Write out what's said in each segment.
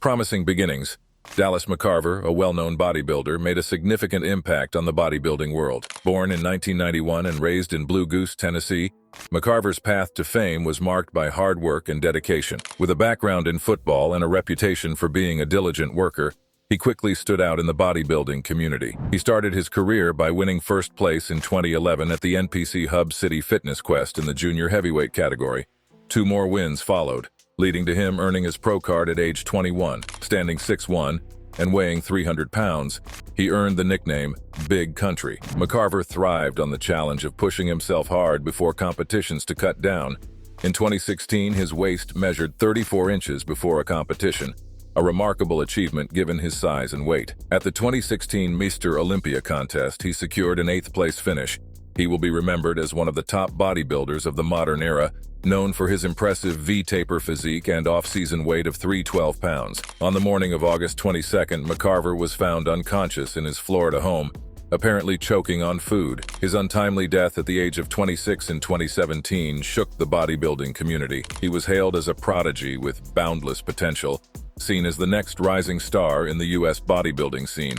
Promising beginnings. Dallas McCarver, a well-known bodybuilder, made a significant impact on the bodybuilding world. Born in 1991 and raised in Blue Goose, Tennessee, McCarver's path to fame was marked by hard work and dedication. With a background in football and a reputation for being a diligent worker, he quickly stood out in the bodybuilding community. He started his career by winning first place in 2011 at the NPC Hub City Fitness Quest in the junior heavyweight category. 2 more wins followed, leading to him earning his pro card at age 21. Standing 6'1" and weighing 300 pounds, he earned the nickname Big Country. McCarver thrived on the challenge of pushing himself hard before competitions to cut down. In 2016, his waist measured 34 inches before a competition, a remarkable achievement given his size and weight. At the 2016 Mr. Olympia contest, he secured an 8th-place finish. He will be remembered as one of the top bodybuilders of the modern era, known for his impressive V-taper physique and off-season weight of 312 pounds. On the morning of August 22nd, McCarver was found unconscious in his Florida home, apparently choking on food. His untimely death at the age of 26 in 2017 shook the bodybuilding community. He was hailed as a prodigy with boundless potential, seen as the next rising star in the U.S. bodybuilding scene.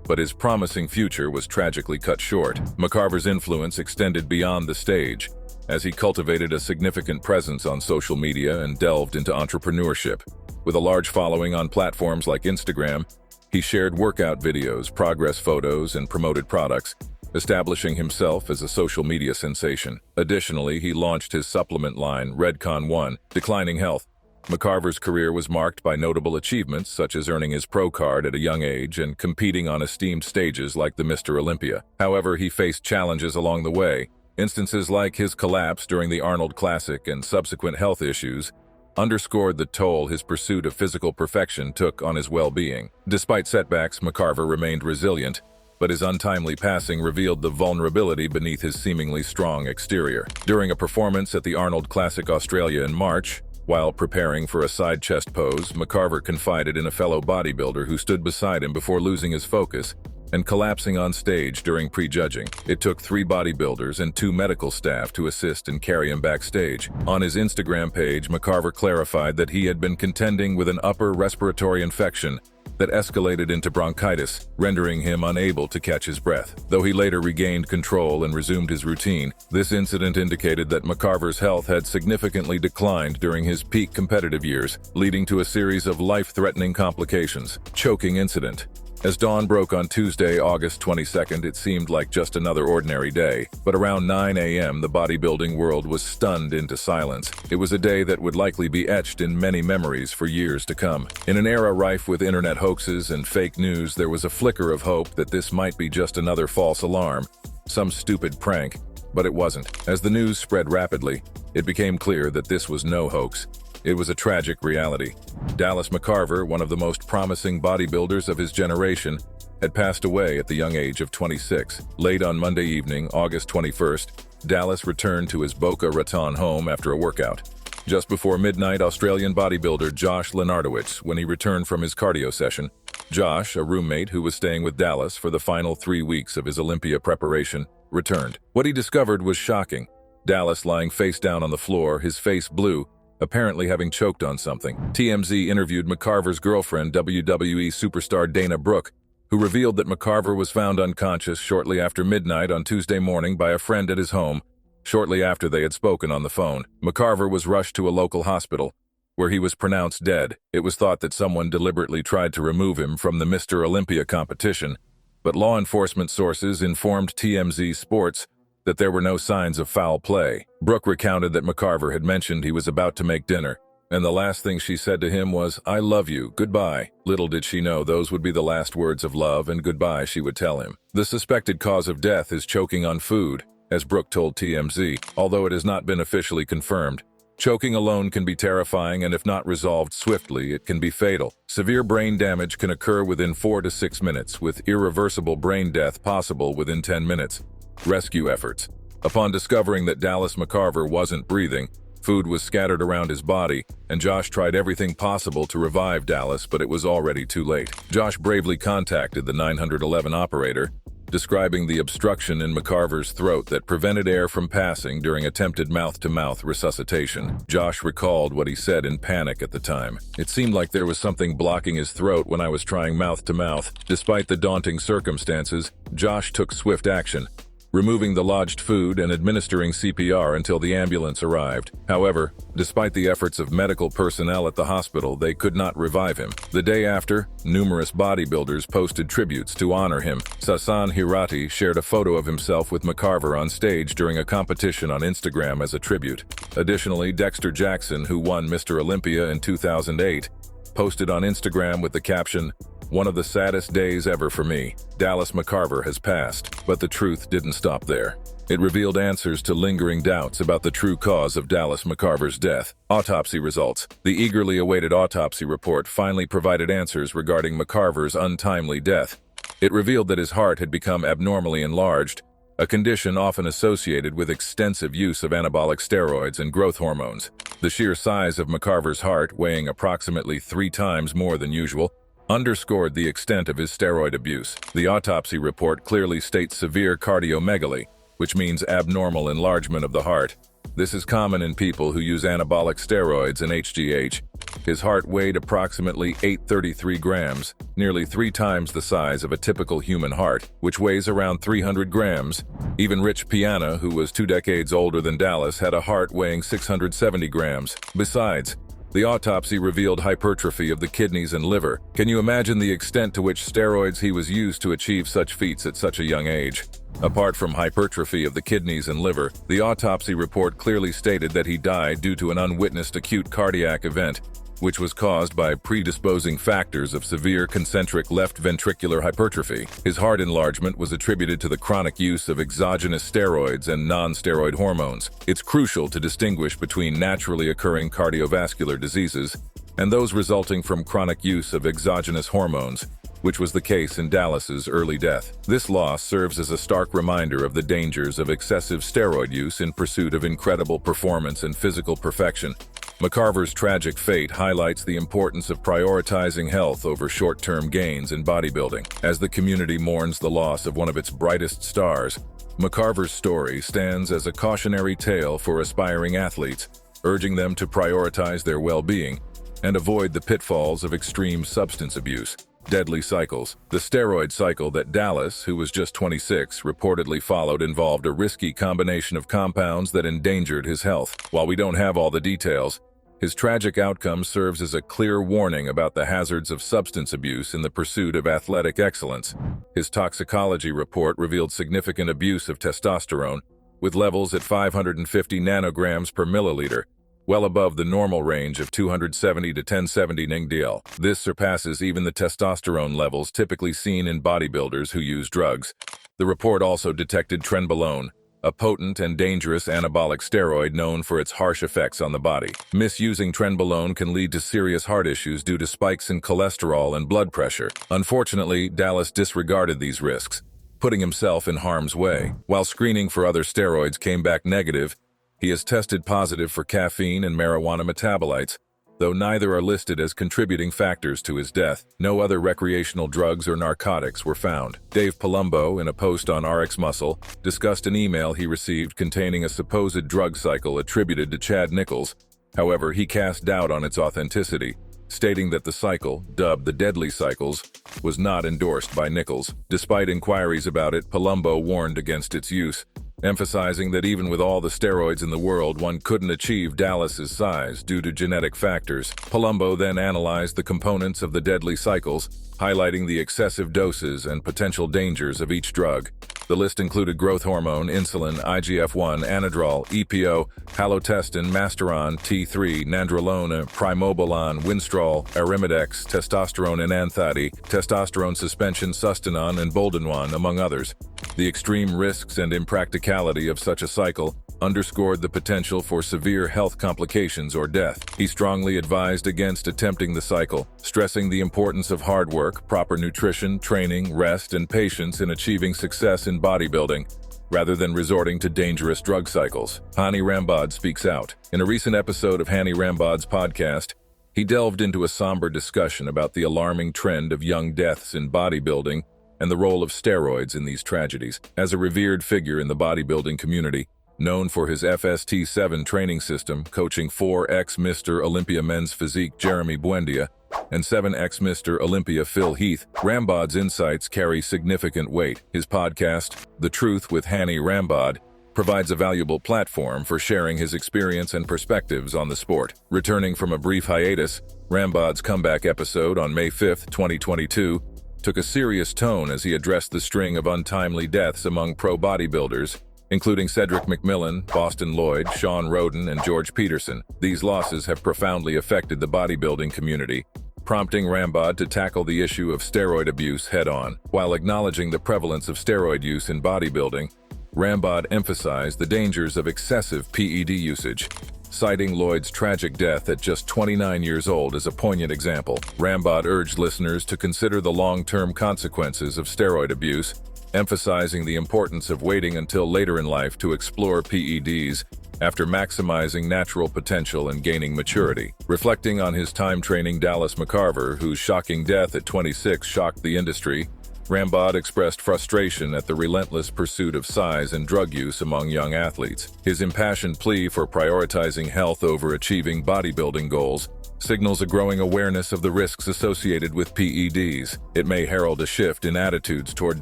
But his promising future was tragically cut short. McCarver's influence extended beyond the stage, as he cultivated a significant presence on social media and delved into entrepreneurship. With a large following on platforms like Instagram, he shared workout videos, progress photos, and promoted products, establishing himself as a social media sensation. Additionally, he launched his supplement line, Redcon 1, Declining Health. McCarver's career was marked by notable achievements such as earning his pro card at a young age and competing on esteemed stages like the Mr. Olympia. However, he faced challenges along the way. Instances like his collapse during the Arnold Classic and subsequent health issues underscored the toll his pursuit of physical perfection took on his well-being. Despite setbacks, McCarver remained resilient, but his untimely passing revealed the vulnerability beneath his seemingly strong exterior. During a performance at the Arnold Classic Australia in March, while preparing for a side chest pose, McCarver confided in a fellow bodybuilder who stood beside him before losing his focus and collapsing on stage during prejudging. It took 3 bodybuilders and 2 medical staff to assist and carry him backstage. On his Instagram page, McCarver clarified that he had been contending with an upper respiratory infection that escalated into bronchitis, rendering him unable to catch his breath. Though he later regained control and resumed his routine, this incident indicated that McCarver's health had significantly declined during his peak competitive years, leading to a series of life-threatening complications. Choking incident. As dawn broke on Tuesday, August 22nd, it seemed like just another ordinary day. But around 9 a.m., the bodybuilding world was stunned into silence. It was a day that would likely be etched in many memories for years to come. In an era rife with internet hoaxes and fake news, there was a flicker of hope that this might be just another false alarm, some stupid prank. But it wasn't. As the news spread rapidly, it became clear that this was no hoax. It was a tragic reality. Dallas McCarver, one of the most promising bodybuilders of his generation, had passed away at the young age of 26. Late on Monday evening, August 21st, Dallas returned to his Boca Raton home after a workout. Just before midnight, Australian bodybuilder Josh Lenardowitz, when he returned from his cardio session. Josh, a roommate who was staying with Dallas for the final 3 weeks of his Olympia preparation, returned. What he discovered was shocking. Dallas lying face down on the floor, his face blue, apparently having choked on something. TMZ interviewed McCarver's girlfriend, WWE superstar Dana Brooke, who revealed that McCarver was found unconscious shortly after midnight on Tuesday morning by a friend at his home. Shortly after they had spoken on the phone, McCarver was rushed to a local hospital, where he was pronounced dead. It was thought that someone deliberately tried to remove him from the Mr. Olympia competition, but law enforcement sources informed TMZ Sports that there were no signs of foul play. Brooke recounted that McCarver had mentioned he was about to make dinner, and the last thing she said to him was, "I love you, goodbye." Little did she know those would be the last words of love and goodbye she would tell him. The suspected cause of death is choking on food, as Brooke told TMZ, although it has not been officially confirmed. Choking alone can be terrifying, and if not resolved swiftly, it can be fatal. Severe brain damage can occur within 4 to 6 minutes, with irreversible brain death possible within 10 minutes. Rescue efforts. Upon discovering that Dallas McCarver wasn't breathing, food was scattered around his body, and Josh tried everything possible to revive Dallas, but it was already too late. Josh bravely contacted the 911 operator, describing the obstruction in McCarver's throat that prevented air from passing during attempted mouth-to-mouth resuscitation. Josh recalled what he said in panic at the time. "It seemed like there was something blocking his throat when I was trying mouth-to-mouth. Despite the daunting circumstances, Josh took swift action, removing the lodged food and administering CPR until the ambulance arrived. However, despite the efforts of medical personnel at the hospital, they could not revive him. The day after, numerous bodybuilders posted tributes to honor him. Sasan Hirati shared a photo of himself with McCarver on stage during a competition on Instagram as a tribute. Additionally, Dexter Jackson, who won Mr. Olympia in 2008, posted on Instagram with the caption, "One of the saddest days ever for me. Dallas McCarver has passed." But the truth didn't stop there. It revealed answers to lingering doubts about the true cause of Dallas McCarver's death. Autopsy results. The eagerly awaited autopsy report finally provided answers regarding McCarver's untimely death. It revealed that his heart had become abnormally enlarged, a condition often associated with extensive use of anabolic steroids and growth hormones. The sheer size of McCarver's heart, weighing approximately 3 times more than usual, underscored the extent of his steroid abuse. The autopsy report clearly states severe cardiomegaly, which means abnormal enlargement of the heart. This is common in people who use anabolic steroids and HGH. His heart weighed approximately 833 grams, nearly 3 times the size of a typical human heart, which weighs around 300 grams. Even Rich Piana, who was 2 decades older than Dallas, had a heart weighing 670 grams. Besides, the autopsy revealed hypertrophy of the kidneys and liver. Can you imagine the extent to which steroids he was used to achieve such feats at such a young age? Apart from hypertrophy of the kidneys and liver, the autopsy report clearly stated that he died due to an unwitnessed acute cardiac event, which was caused by predisposing factors of severe concentric left ventricular hypertrophy. His heart enlargement was attributed to the chronic use of exogenous steroids and non-steroid hormones. It's crucial to distinguish between naturally occurring cardiovascular diseases and those resulting from chronic use of exogenous hormones, which was the case in Dallas's early death. This loss serves as a stark reminder of the dangers of excessive steroid use in pursuit of incredible performance and physical perfection. McCarver's tragic fate highlights the importance of prioritizing health over short-term gains in bodybuilding. As the community mourns the loss of one of its brightest stars, McCarver's story stands as a cautionary tale for aspiring athletes, urging them to prioritize their well-being and avoid the pitfalls of extreme substance abuse. Deadly cycles. The steroid cycle that Dallas, who was just 26, reportedly followed involved a risky combination of compounds that endangered his health. While we don't have all the details, his tragic outcome serves as a clear warning about the hazards of substance abuse in the pursuit of athletic excellence. His toxicology report revealed significant abuse of testosterone, with levels at 550 nanograms per milliliter, well above the normal range of 270 to 1070 ng/dL. This surpasses even the testosterone levels typically seen in bodybuilders who use drugs. The report also detected trenbolone, a potent and dangerous anabolic steroid known for its harsh effects on the body. Misusing trenbolone can lead to serious heart issues due to spikes in cholesterol and blood pressure. Unfortunately, Dallas disregarded these risks, putting himself in harm's way. While screening for other steroids came back negative, he has tested positive for caffeine and marijuana metabolites, though neither are listed as contributing factors to his death. No other recreational drugs or narcotics were found. Dave Palumbo, in a post on RX Muscle, discussed an email he received containing a supposed drug cycle attributed to Chad Nichols. However, he cast doubt on its authenticity, stating that the cycle, dubbed the Deadly Cycles, was not endorsed by Nichols. Despite inquiries about it, Palumbo warned against its use, emphasizing that even with all the steroids in the world, one couldn't achieve Dallas's size due to genetic factors. Palumbo then analyzed the components of the Deadly Cycles, highlighting the excessive doses and potential dangers of each drug. The list included growth hormone, insulin, IGF-1, anadrol, EPO, halotestin, masteron, T3, nandrolone, primobolan, winstrol, arimidex, testosterone enanthate, testosterone suspension, sustanon, and boldenone, among others. The extreme risks and impracticality of such a cycle underscored the potential for severe health complications or death. He strongly advised against attempting the cycle, stressing the importance of hard work, proper nutrition, training, rest, and patience in achieving success in bodybuilding, rather than resorting to dangerous drug cycles. Hani Rambod speaks out. In a recent episode of Hani Rambod's podcast, he delved into a somber discussion about the alarming trend of young deaths in bodybuilding and the role of steroids in these tragedies. As a revered figure in the bodybuilding community, known for his FST7 training system, coaching 4x Mr. Olympia men's physique Jeremy Buendia and 7x Mr. Olympia Phil Heath, Rambod's insights carry significant weight. His podcast, The Truth with Hani Rambod, provides a valuable platform for sharing his experience and perspectives on the sport. Returning from a brief hiatus, Rambod's comeback episode on May 5, 2022, took a serious tone as he addressed the string of untimely deaths among pro bodybuilders, including Cedric McMillan, Boston Lloyd, Sean Roden, and George Peterson. These losses have profoundly affected the bodybuilding community, prompting Rambod to tackle the issue of steroid abuse head-on. While acknowledging the prevalence of steroid use in bodybuilding, Rambod emphasized the dangers of excessive PED usage, citing Lloyd's tragic death at just 29 years old as a poignant example. Rambod urged listeners to consider the long-term consequences of steroid abuse, emphasizing the importance of waiting until later in life to explore PEDs after maximizing natural potential and gaining maturity. Reflecting on his time training Dallas McCarver, whose shocking death at 26 shocked the industry, Rambod expressed frustration at the relentless pursuit of size and drug use among young athletes. His impassioned plea for prioritizing health over achieving bodybuilding goals signals a growing awareness of the risks associated with PEDs. It may herald a shift in attitudes toward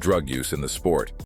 drug use in the sport.